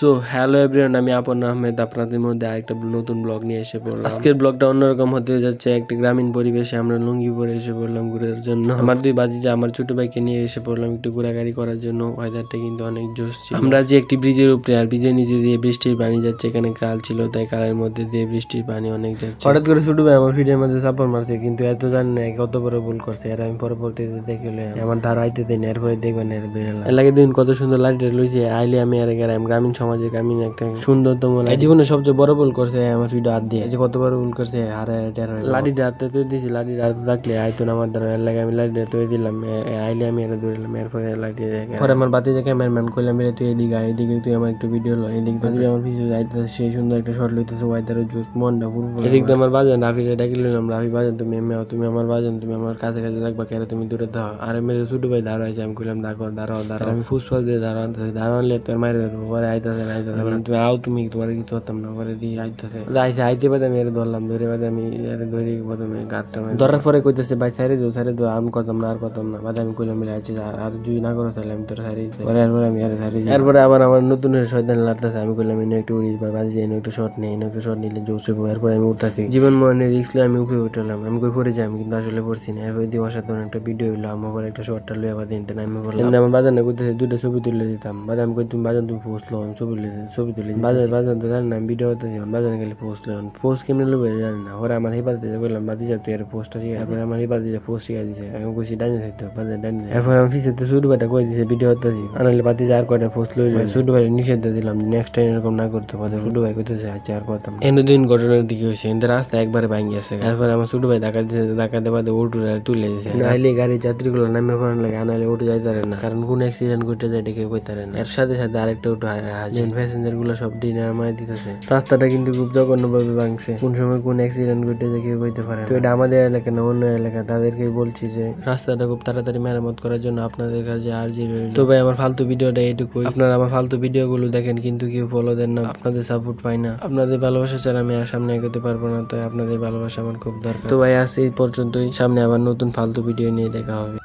So hello everyone, আমি আপন আহমেদ আপনাদের মধ্যে আরেকটা নতুন ব্লগ নিয়ে এসে পড়লাম। আজকের ব্লগটা অন্যরকম হতে যাচ্ছে। একটা গ্রামীণ পরিবেশে আমরা লুঙ্গি পরে এসে পড়লাম ঘুরার জন্য। আমার দুই বাজিজা আমার ছোট ভাইকে নিয়ে এসে পড়লাম একটু ঘোরাঘুরি করার জন্য। ওয়েদারটা কিন্তু অনেক জোশ ছিল। আমরা যে একটি ব্রিজের উপরে, আর ব্রিজের নিচে দিয়ে বৃষ্টির পানি যাচ্ছে। এখানে কাল ছিল, তাই কালের মধ্যে দিয়ে বৃষ্টির পানি অনেক যাচ্ছে। হঠাৎ করে ছোট ভাই আমার ভিডিওর মধ্যে চাপড় মারছে, কিন্তু এত জানি না কত বড় ভুল করছে। আর আমি পরবর্তীতে দেখলে আমার ধারা আইতে দিন, এরপরে দেখবেন এর বেরোলাম। এর লাগে দিন কত সুন্দর লাইট লইছে আইলে আমি আর গ্রামীণ সমাজের গ্রামীণ একটা সুন্দরতম জীবনে সবচেয়ে বড় ভুল করছে আমার ভিডিও হাত দিয়ে। যে কত বড় ভুল করছে, হারে লাঠিটা হাতে তুই দিয়েছি, লাঠিটা হাতে থাকলে আইতো না আমার দ্বারা। এর লাগে আমি লাঠিটা তুই দিলাম, আইলে আমি এটা ধরলাম। এরপরে লাঠি পরে আমার বাতি যে ক্যামেরাম্যান করলাম, তুই এদিকে এদিকে তুই আমার একটু ভিডিও লো। এদিক দিয়ে আমার পিছু যাইতেছে, সেই সুন্দর একটা শট লইতেছে। ওয়াইদারও জুস মনটা পুরো। এদিক দিয়ে আমার বাজান রাফিরে ডাকি লইলাম, রাফি বাজান তুমি তুমি আমার বাজান, তুমি আমার কাছে কাছে রাখবা, কেন তুমি দূরে দাও। আর মেরে ছোট ভাই দাঁড়াইছে, আমি কইলাম দাঁড়াও দাঁড়াও দাঁড়াও। আমি ফুসফাস দিয়ে দাঁড়ানলে তোর মায়ের পরে আইতাছে তুমি আও, তুমি তোমার কিছু হতাম না। পরে দিয়ে আইতাছে আইতে পারে আমি ধরলাম, ধরে বাদে আমি ধরে প্রথমে গাঁটটা ধরার পরে কইতেছে ভাই সাইরে দো আমি করতাম না, আর করতাম না। বাদে আমি কইলাম মিলে আইছে, আর যদি না করো তাহলে আমি তোর সারি পরে। এরপরে আমি আর সারি, এরপরে আবার আমার নতুন শয়তান লাগতেছে। আমি কইলাম এনে একটু উড়ি বাজে যাই, একটু শর্ট নেই, একটু শর্ট নিলে জোশ হইব। এরপরে আমি উঠতেছি, জীবন মনে রিস্ক আমি উপরে উঠলাম। আমি কই পরে যাই, আমি কিন্তু আসলে পড়ছি না। এরপরে দিয়ে অসাধারণ একটা ভিডিও হইলো। আমার একটা শর্টটা লইয়া বাদে নিতে আমি বললাম আমার বাজার না কইতেছে দুটো ছবি তুলে দিতাম। বাদে আমি কই তুমি বাজার তুমি পৌঁছলো, আমি ছবি তুলে বাজার তো জানি না, আমি ভিডিও করতে যাই বাজারে গেলে পৌঁছলো। পোস্ট কেমনি লোক জানি না। ওরা আমার হিবাতে বললাম বাদি যা তুই আর পোস্টটা শিখা। এরপরে আমার হিবাতে পোস্ট শিখা দিছে। আমি কইছি ডাইনে থাকতো বাজার ডাইনে। এরপর আমি পিছিয়ে ছোট ভাইটা কই দিছে ভিডিও করতেছি, আনালে বাতি যা আর কয়টা পোস্ট লইল। ছোট ভাই নিষেধ দিলাম নেক্সট টাইম এরকম না করতে পারে। ছোট ভাই কইতেছে আচ্ছা আর করতাম। এনদিন ঘটনার দিকে হয়েছে, এদের রাস্তা একবারে ভাঙি গেছে। এরপর আমার ছোট ভাই ধাক্কা দিতে বাদে উঠে তুলে দিয়েছে। নাইলে গাড়ির যাত্রীগুলো নামে পড়ান লাগে, আনালে উঠে যাইতে পারে না, কারণ কোন অ্যাক্সিডেন্ট করতে যায় কেউ কইতে পারে না। এর সাথে সাথে আরেকটা উঠে হাজির প্যাসেঞ্জার গুলো সব ডিনার মায় দিতেছে। রাস্তাটা কিন্তু খুব জঘন্য ভাবে ভাঙছে, কোন সময় কোন অ্যাক্সিডেন্ট করতে যায় কেউ কইতে পারে না। তো এটা আমাদের এলাকা না, অন্য এলাকা। তাদেরকে বলছি যে রাস্তাটা খুব তাড়াতাড়ি মেরামত করার জন্য আপনাদের কাছে আর্জি রইল। তো ভাই আমার ফালতু ভিডিওটা এইটুকুই। আপনারা আমার ফালতু ভিডিও গুলো দেখেন কিন্তু কেউ ফলো দেন না, আপনাদের সাপোর্ট পাই না। আপনাদের ভালোবাসা ছাড়া আমি আর সামনে এগোতে পারবো না, তাই আপনাদের ভালোবাসা আমার খুব দরকার। তো ভাই আজ এই পর্যন্তই, সামনে আবার নতুন ফালতু ভিডিও নিয়ে দেখা হবে।